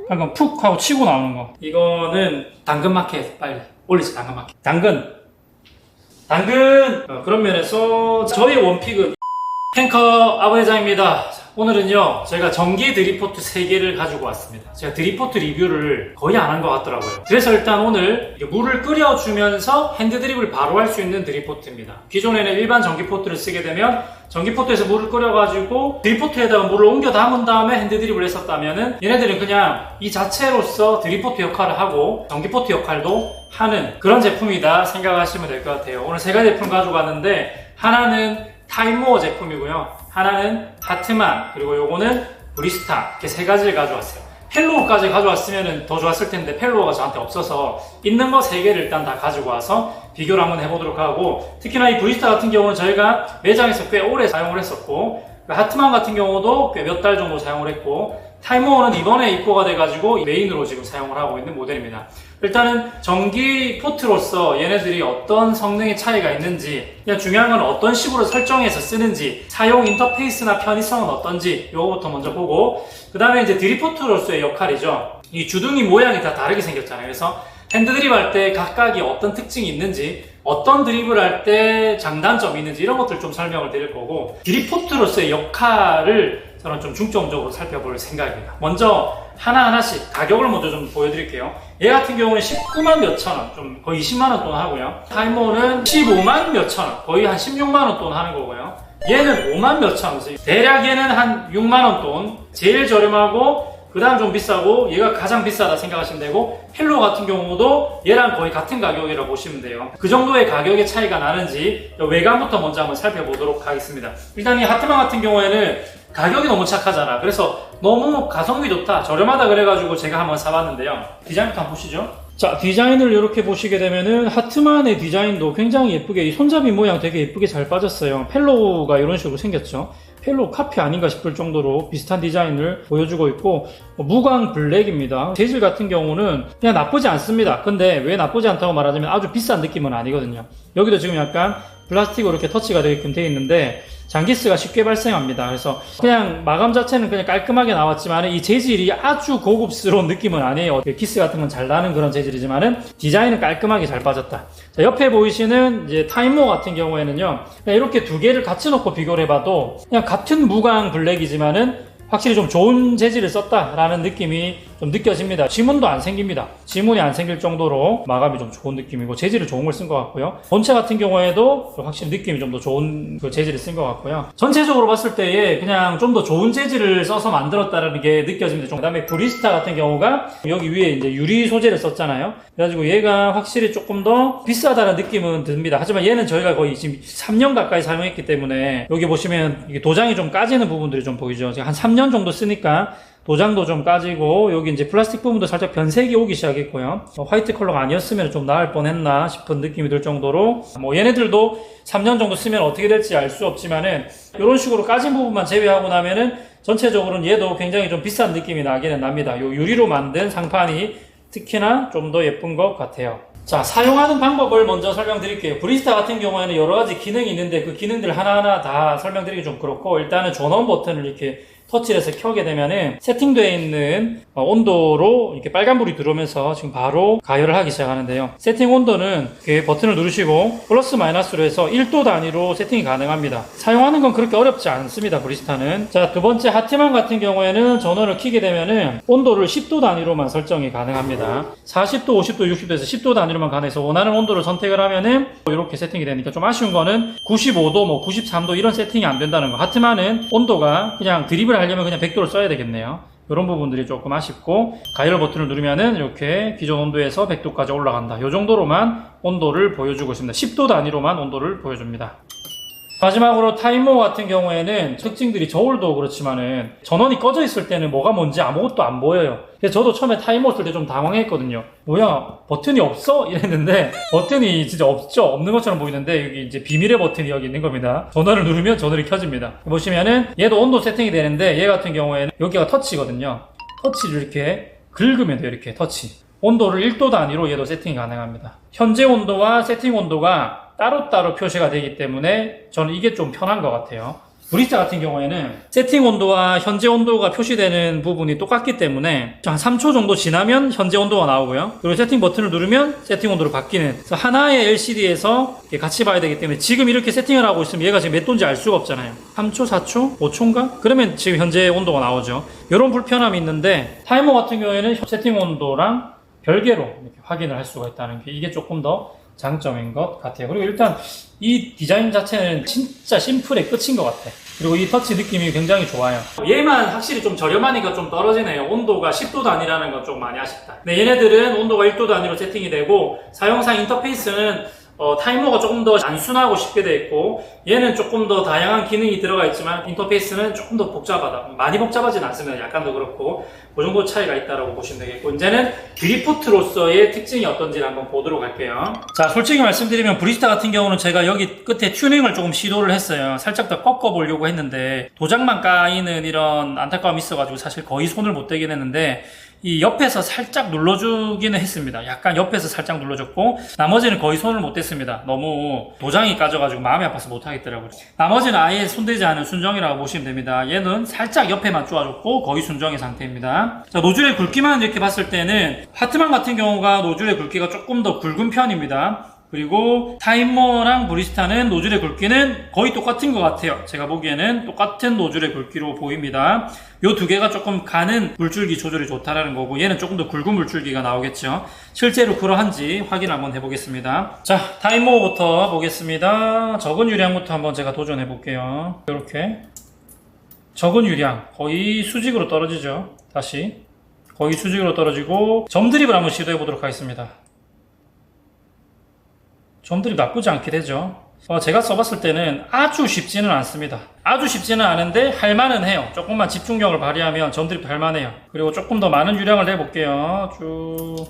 방금 푹 하고 치고 나오는 거. 이거는 당근마켓 빨리 올리세요. 당근마켓. 당근. 그런 면에서 저희 원픽은 탱커 아부회장입니다. 오늘은요 제가 전기 드리포트 3개를 가지고 왔습니다. 제가 드리포트 리뷰를 거의 안 한 것 같더라고요. 그래서 일단 오늘 물을 끓여주면서 핸드드립을 바로 할 수 있는 드리포트입니다. 기존에는 일반 전기포트를 쓰게 되면 전기포트에서 물을 끓여가지고 드리포트에다가 물을 옮겨 담은 다음에 핸드드립을 했었다면은 얘네들은 그냥 이 자체로서 드리포트 역할을 하고 전기포트 역할도 하는 그런 제품이다 생각하시면 될 것 같아요. 오늘 3가지 제품 가지고 왔는데 하나는 타임모어 제품이고요. 하나는 하트만, 그리고 요거는 브리스타, 이렇게 3가지를 가져왔어요. 펠로우까지 가져왔으면 더 좋았을 텐데 펠로우가 저한테 없어서 있는 거 3개를 일단 다 가지고 와서 비교를 한번 해보도록 하고, 특히나 이 브리스타 같은 경우는 저희가 매장에서 꽤 오래 사용을 했었고, 하트만 같은 경우도 꽤 몇 달 정도 사용을 했고, 타임모어는 이번에 입고가 돼가지고 메인으로 지금 사용을 하고 있는 모델입니다. 일단은 전기 포트로서 얘네들이 어떤 성능의 차이가 있는지, 그냥 중요한 건 어떤 식으로 설정해서 쓰는지, 사용 인터페이스나 편의성은 어떤지 요거부터 먼저 보고, 그 다음에 이제 드리포트로서의 역할이죠. 이 주둥이 모양이 다 다르게 생겼잖아요. 그래서 핸드드립 할 때 각각이 어떤 특징이 있는지, 어떤 드립을 할 때 장단점이 있는지 이런 것들 좀 설명을 드릴 거고, 드리포트로서의 역할을 저는 좀 중점적으로 살펴볼 생각입니다. 먼저 하나하나씩 가격을 먼저 좀 보여드릴게요. 얘 같은 경우는 19만 몇천원, 좀 거의 20만원 돈 하고요. 타임모어는 15만 몇천원, 거의 한 16만원 돈 하는 거고요. 얘는 5만 몇천원, 대략 얘는 한 6만원 돈, 제일 저렴하고 그 다음 좀 비싸고 얘가 가장 비싸다 생각하시면 되고, 펠로우 같은 경우도 얘랑 거의 같은 가격이라고 보시면 돼요. 그 정도의 가격의 차이가 나는지 외관부터 먼저 한번 살펴보도록 하겠습니다. 일단 이 하트만 같은 경우에는 가격이 너무 착하잖아. 그래서 너무 가성비 좋다, 저렴하다 그래가지고 제가 한번 사봤는데요. 디자인부터 한번 보시죠. 자, 디자인을 이렇게 보시게 되면은 하트만의 디자인도 굉장히 예쁘게, 이 손잡이 모양 되게 예쁘게 잘 빠졌어요. 펠로우가 이런 식으로 생겼죠. 펠로우 카피 아닌가 싶을 정도로 비슷한 디자인을 보여주고 있고, 무광 블랙입니다. 재질 같은 경우는 그냥 나쁘지 않습니다. 근데 왜 나쁘지 않다고 말하자면 아주 비싼 느낌은 아니거든요. 여기도 지금 약간 플라스틱으로 이렇게 터치가 되게끔 되어 있는데 장기스가 쉽게 발생합니다. 그래서 그냥 마감 자체는 그냥 깔끔하게 나왔지만 이 재질이 아주 고급스러운 느낌은 아니에요. 기스 같은 건 잘 나는 그런 재질이지만은 디자인은 깔끔하게 잘 빠졌다. 자, 옆에 보이시는 이제 타임모어 같은 경우에는요, 그냥 이렇게 2개를 같이 놓고 비교를 해봐도 그냥 같은 무광 블랙이지만은 확실히 좀 좋은 재질을 썼다라는 느낌이 좀 느껴집니다. 지문도 안 생깁니다. 지문이 안 생길 정도로 마감이 좀 좋은 느낌이고 재질을 좋은 걸 쓴 것 같고요. 본체 같은 경우에도 확실히 느낌이 좀 더 좋은 그 재질을 쓴 것 같고요. 전체적으로 봤을 때에 그냥 좀 더 좋은 재질을 써서 만들었다는 게 느껴집니다. 그 다음에 브리스타 같은 경우가 여기 위에 이제 유리 소재를 썼잖아요. 그래가지고 얘가 확실히 조금 더 비싸다는 느낌은 듭니다. 하지만 얘는 저희가 거의 지금 3년 가까이 사용했기 때문에 여기 보시면 이게 도장이 좀 까지는 부분들이 좀 보이죠. 한 3년 정도 쓰니까 도장도 좀 까지고, 여기 이제 플라스틱 부분도 살짝 변색이 오기 시작했고요. 화이트 컬러가 아니었으면 좀 나을 뻔했나 싶은 느낌이 들 정도로, 얘네들도 3년 정도 쓰면 어떻게 될지 알 수 없지만은 이런 식으로 까진 부분만 제외하고 나면은 전체적으로는 얘도 굉장히 좀 비싼 느낌이 나기는 납니다. 요 유리로 만든 상판이 특히나 좀 더 예쁜 것 같아요. 자, 사용하는 방법을 먼저 설명드릴게요. 브리스타 같은 경우에는 여러가지 기능이 있는데 그 기능들 하나하나 다 설명드리기 좀 그렇고, 일단은 전원 버튼을 이렇게 터치를 해서 켜게 되면은 세팅되어 있는 온도로 이렇게 빨간불이 들어오면서 지금 바로 가열을 하기 시작하는데요. 세팅 온도는 이렇게 버튼을 누르시고 플러스 마이너스로 해서 1도 단위로 세팅이 가능합니다. 사용하는 건 그렇게 어렵지 않습니다, 브리스타는. 자, 두 번째 하트만 같은 경우에는 전원을 켜게 되면은 온도를 10도 단위로만 설정이 가능합니다. 40도, 50도, 60도에서 10도 단위로만 가능해서 원하는 온도를 선택을 하면은 이렇게 세팅이 되니까 좀 아쉬운 거는 95도, 93도 이런 세팅이 안 된다는 거. 하트만은 온도가 그냥 드립을 하려면 그냥 100도를 써야 되겠네요. 이런 부분들이 조금 아쉽고, 가열 버튼을 누르면은 이렇게 기존 온도에서 100도까지 올라간다. 이 정도로만 온도를 보여주고 있습니다. 10도 단위로만 온도를 보여줍니다. 마지막으로 타임모어 같은 경우에는 특징들이 저울도 그렇지만은 전원이 꺼져 있을 때는 뭐가 뭔지 아무것도 안 보여요. 그래서 저도 처음에 타임모어 쓸 때 좀 당황했거든요. 뭐야, 버튼이 없어? 이랬는데 버튼이 진짜 없죠. 없는 것처럼 보이는데 여기 이제 비밀의 버튼이 여기 있는 겁니다. 전원을 누르면 전원이 켜집니다. 보시면은 얘도 온도 세팅이 되는데 얘 같은 경우에는 여기가 터치거든요. 터치를 이렇게 긁으면 돼요. 이렇게 터치. 온도를 1도 단위로 얘도 세팅이 가능합니다. 현재 온도와 세팅 온도가 따로따로 표시가 되기 때문에 저는 이게 좀 편한 것 같아요. 브리스타 같은 경우에는 세팅 온도와 현재 온도가 표시되는 부분이 똑같기 때문에 한 3초 정도 지나면 현재 온도가 나오고요. 그리고 세팅 버튼을 누르면 세팅 온도로 바뀌는, 그래서 하나의 LCD에서 같이 봐야 되기 때문에 지금 이렇게 세팅을 하고 있으면 얘가 지금 몇 도인지 알 수가 없잖아요. 3초, 4초, 5초인가? 그러면 지금 현재 온도가 나오죠. 이런 불편함이 있는데 타이머 같은 경우에는 세팅 온도랑 별개로 이렇게 확인을 할 수가 있다는 게, 이게 조금 더 장점인 것 같아요. 그리고 일단 이 디자인 자체는 진짜 심플의 끝인 것 같아. 그리고 이 터치 느낌이 굉장히 좋아요. 얘만 확실히 좀 저렴하니까 좀 떨어지네요. 온도가 10도 단위라는 건 좀 많이 아쉽다. 근데 얘네들은 온도가 1도 단위로 세팅이 되고, 사용상 인터페이스는 타이머가 조금 더 단순하고 쉽게 되어 있고, 얘는 조금 더 다양한 기능이 들어가 있지만 인터페이스는 조금 더 복잡하다. 많이 복잡하진 않습니다. 약간 더 그렇고, 그 정도 차이가 있다고 보시면 되겠고, 이제는 드리포트로서의 특징이 어떤지 한번 보도록 할게요. 자, 솔직히 말씀드리면 브리스타 같은 경우는 제가 여기 끝에 튜닝을 조금 시도를 했어요. 살짝 더 꺾어보려고 했는데 도장만 까이는 이런 안타까움이 있어가지고 사실 거의 손을 못 대긴 했는데, 이 옆에서 살짝 눌러주기는 했습니다. 약간 옆에서 살짝 눌러줬고, 나머지는 거의 손을 못 댔습니다. 너무 도장이 까져가지고 마음이 아파서 못하겠더라고요. 나머지는 아예 손대지 않은 순정이라고 보시면 됩니다. 얘는 살짝 옆에만 쪼아줬고 거의 순정의 상태입니다. 자, 노즐의 굵기만 이렇게 봤을 때는 하트만 같은 경우가 노즐의 굵기가 조금 더 굵은 편입니다. 그리고 타이머랑 브리스타는 노즐의 굵기는 거의 똑같은 것 같아요. 제가 보기에는 똑같은 노즐의 굵기로 보입니다. 요 두 개가 조금 가는 물줄기 조절이 좋다라는 거고, 얘는 조금 더 굵은 물줄기가 나오겠죠. 실제로 그러한지 확인 한번 해보겠습니다. 자, 타이머부터 보겠습니다. 적은 유량부터 한번 제가 도전해 볼게요. 이렇게 적은 유량 거의 수직으로 떨어지죠. 다시 거의 수직으로 떨어지고, 점드립을 한번 시도해 보도록 하겠습니다. 점들이 나쁘지 않게 되죠. 제가 써봤을 때는 아주 쉽지는 않습니다. 아주 쉽지는 않은데 할만은 해요. 조금만 집중력을 발휘하면 점들이 할만해요. 그리고 조금 더 많은 유량을 내볼게요. 쭉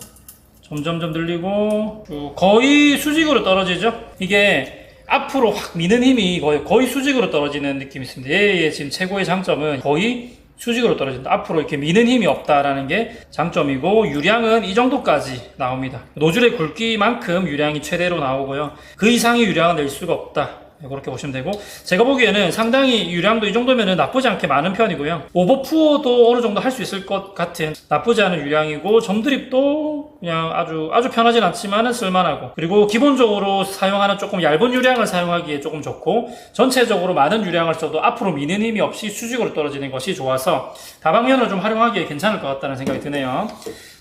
점점점 늘리고 쭉 거의 수직으로 떨어지죠. 이게 앞으로 확 미는 힘이 거의 수직으로 떨어지는 느낌이 있습니다. 얘의 지금 최고의 장점은 거의 수직으로 떨어진다. 앞으로 이렇게 미는 힘이 없다라는 게 장점이고, 유량은 이 정도까지 나옵니다. 노즐의 굵기만큼 유량이 최대로 나오고요. 그 이상의 유량은 낼 수가 없다. 그렇게 보시면 되고, 제가 보기에는 상당히 유량도 이 정도면 나쁘지 않게 많은 편이고요. 오버푸어도 어느 정도 할 수 있을 것 같은 나쁘지 않은 유량이고, 점드립도 그냥 아주 편하진 않지만은 쓸만하고, 그리고 기본적으로 사용하는 조금 얇은 유량을 사용하기에 조금 좋고, 전체적으로 많은 유량을 써도 앞으로 미는 힘이 없이 수직으로 떨어지는 것이 좋아서 다방면을 좀 활용하기에 괜찮을 것 같다는 생각이 드네요.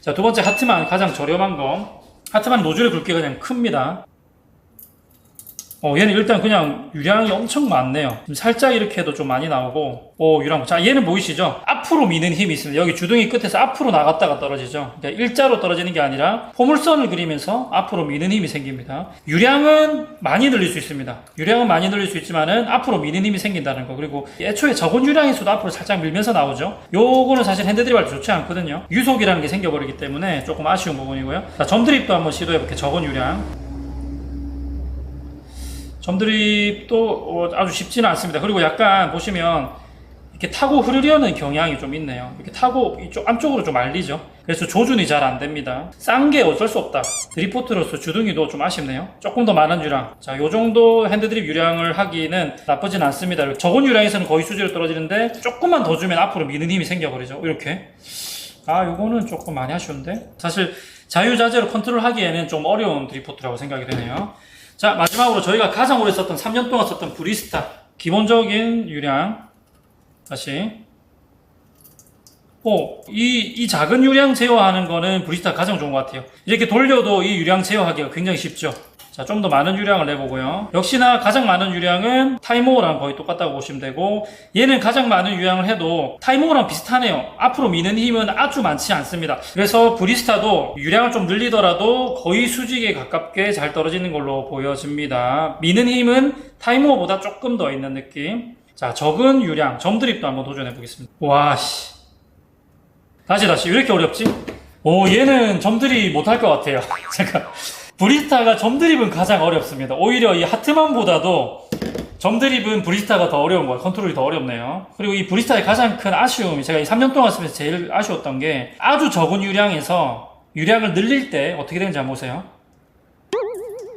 자, 두 번째 하트만, 가장 저렴한 거. 하트만 노즐의 굵기가 그냥 큽니다. 얘는 일단 그냥 유량이 엄청 많네요. 살짝 이렇게 해도 좀 많이 나오고, 유량. 자, 얘는 보이시죠? 앞으로 미는 힘이 있습니다. 여기 주둥이 끝에서 앞으로 나갔다가 떨어지죠. 그러니까 일자로 떨어지는 게 아니라 포물선을 그리면서 앞으로 미는 힘이 생깁니다. 유량은 많이 늘릴 수 있습니다. 유량은 많이 늘릴 수 있지만은 앞으로 미는 힘이 생긴다는 거. 그리고 애초에 적은 유량에서도 앞으로 살짝 밀면서 나오죠. 요거는 사실 핸드드립 할 때 좋지 않거든요. 유속이라는 게 생겨버리기 때문에 조금 아쉬운 부분이고요. 자, 점드립도 한번 시도해볼게요. 적은 유량. 점드립도 아주 쉽지는 않습니다. 그리고 약간 보시면 이렇게 타고 흐르려는 경향이 좀 있네요. 이렇게 타고 이쪽 안쪽으로 좀 말리죠. 그래서 조준이 잘 안 됩니다. 싼 게 어쩔 수 없다. 드리포트로서 주둥이도 좀 아쉽네요. 조금 더 많은 유량. 자, 요 정도 핸드드립 유량을 하기는 나쁘진 않습니다. 적은 유량에서는 거의 수직으로 떨어지는데 조금만 더 주면 앞으로 미는 힘이 생겨버리죠. 이렇게. 요거는 조금 많이 아쉬운데. 사실 자유자재로 컨트롤 하기에는 좀 어려운 드리포트라고 생각이 되네요. 자, 마지막으로 저희가 가장 오래 썼던 3년 동안 썼던 브리스타 기본적인 유량 다시 이 작은 유량 제어하는 거는 브리스타 가장 좋은 것 같아요. 이렇게 돌려도 이 유량 제어하기가 굉장히 쉽죠. 자, 좀 더 많은 유량을 내보고요. 역시나 가장 많은 유량은 타이머랑 거의 똑같다고 보시면 되고, 얘는 가장 많은 유량을 해도 타이머랑 비슷하네요. 앞으로 미는 힘은 아주 많지 않습니다. 그래서 브리스타도 유량을 좀 늘리더라도 거의 수직에 가깝게 잘 떨어지는 걸로 보여집니다. 미는 힘은 타이머보다 조금 더 있는 느낌. 자, 적은 유량 점드립도 한번 도전해 보겠습니다. 와씨, 다시 왜 이렇게 어렵지? 얘는 점드립 못할 것 같아요. 잠깐. 브리스타가 점드립은 가장 어렵습니다. 오히려 이 하트만보다도 점드립은 브리스타가 더 어려운 거예요. 컨트롤이 더 어렵네요. 그리고 이 브리스타의 가장 큰 아쉬움이, 제가 이 3년 동안 쓰면서 제일 아쉬웠던 게, 아주 적은 유량에서 유량을 늘릴 때 어떻게 되는지 한번 보세요.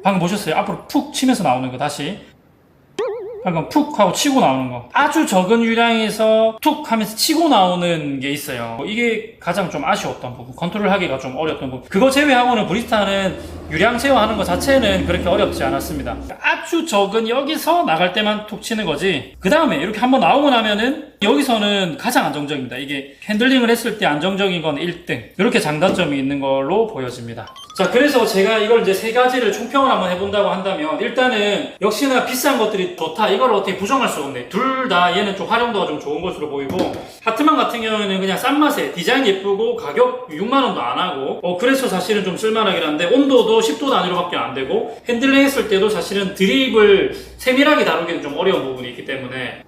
방금 보셨어요? 앞으로 푹 치면서 나오는 거. 다시 방금 푹 하고 치고 나오는 거. 아주 적은 유량에서 툭 하면서 치고 나오는 게 있어요. 이게 가장 좀 아쉬웠던 부분, 컨트롤하기가 좀 어려웠던 부분. 그거 제외하고는 브리스타는 유량 제어하는 것 자체는 그렇게 어렵지 않았습니다. 아주 적은 여기서 나갈 때만 툭 치는 거지. 그 다음에 이렇게 한번 나오고 나면은 여기서는 가장 안정적입니다. 이게 핸들링을 했을 때 안정적인 건 1등. 이렇게 장단점이 있는 걸로 보여집니다. 자, 그래서 제가 이걸 이제 세 가지를 총평을 한번 해본다고 한다면, 일단은 역시나 비싼 것들이 좋다, 이걸 어떻게 부정할 수가 없네. 둘 다 얘는 좀 활용도가 좀 좋은 것으로 보이고, 하트만 같은 경우에는 그냥 싼 맛에 디자인 예쁘고 가격 6만원도 안 하고, 그래서 사실은 좀 쓸만하긴 한데, 온도도 10도 단위로밖에 안 되고, 핸들링 했을 때도 사실은 드립을 세밀하게 다루기는 좀 어려운 부분이 있기 때문에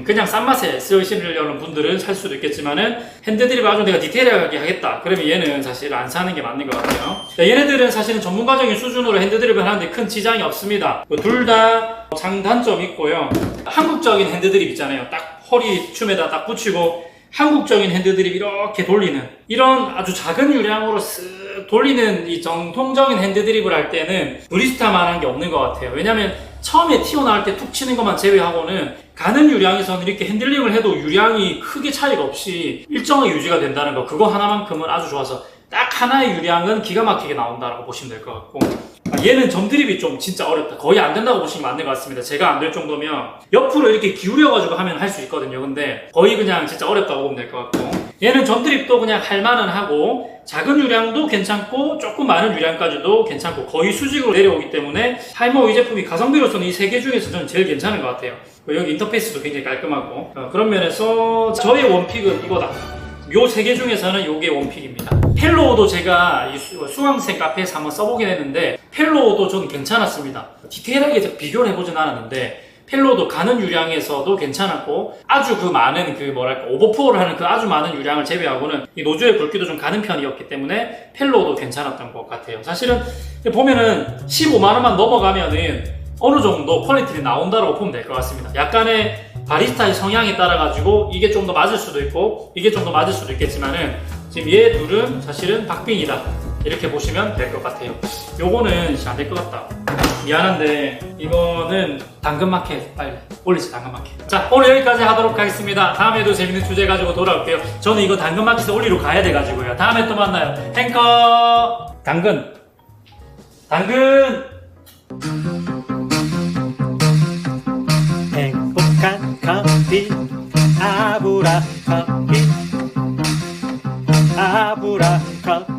그냥 싼 맛에 쓰시려는 분들은 살 수도 있겠지만은, 핸드드립을 아주 내가 디테일하게 하겠다 그러면 얘는 사실 안 사는 게 맞는 것 같아요. 얘네들은 사실은 전문가적인 수준으로 핸드드립을 하는데 큰 지장이 없습니다. 둘 다 장단점이 있고요. 한국적인 핸드드립 있잖아요. 딱 허리 춤에다 딱 붙이고 한국적인 핸드드립 이렇게 돌리는, 이런 아주 작은 유량으로 쓱 돌리는 이 정통적인 핸드드립을 할 때는 브리스타만한 게 없는 것 같아요. 왜냐면 처음에 튀어나올 때 툭 치는 것만 제외하고는 가는 유량에서는 이렇게 핸들링을 해도 유량이 크게 차이가 없이 일정하게 유지가 된다는 거, 그거 하나만큼은 아주 좋아서 딱 하나의 유량은 기가 막히게 나온다라고 보시면 될 것 같고, 얘는 점드립이 좀 진짜 어렵다, 거의 안 된다고 보시면 맞는 것 같습니다. 제가 안 될 정도면 옆으로 이렇게 기울여가지고 하면 할 수 있거든요. 근데 거의 그냥 진짜 어렵다고 보면 될 것 같고, 얘는 점드립도 그냥 할만은 하고 작은 유량도 괜찮고 조금 많은 유량까지도 괜찮고 거의 수직으로 내려오기 때문에 하이모 이 제품이 가성비로서는 이 세 개 중에서 저는 제일 괜찮은 것 같아요. 여기 인터페이스도 굉장히 깔끔하고, 그런 면에서 저의 원픽은 이거다. 요 세 개 중에서는 요게 원픽입니다. 펠로우도 제가 이 수강생 카페에서 한번 써보긴 했는데, 펠로우도 저는 괜찮았습니다. 디테일하게 제가 비교를 해보진 않았는데, 펠로우도 가는 유량에서도 괜찮았고, 아주 그 많은 그 뭐랄까 오버포어를 하는 그 아주 많은 유량을 제외하고는 이 노즐의 굵기도 좀 가는 편이었기 때문에 펠로우도 괜찮았던 것 같아요. 사실은 보면은 15만원만 넘어가면은 어느 정도 퀄리티가 나온다고 보면 될 것 같습니다. 약간의 바리스타의 성향에 따라 가지고 이게 좀 더 맞을 수도 있고 이게 좀 더 맞을 수도 있겠지만은, 지금 얘 둘은 사실은 박빙이다 이렇게 보시면 될 것 같아요. 요거는 안 될 것 같다, 미안한데 이거는 당근마켓 빨리 올리지. 당근마켓. 자, 오늘 여기까지 하도록 하겠습니다. 다음에도 재밌는 주제 가지고 돌아올게요. 저는 이거 당근마켓에 올리러 가야 돼가지고요. 다음에 또 만나요. 탱커 당근 행복한 커피 아브라 커피 아브라 커피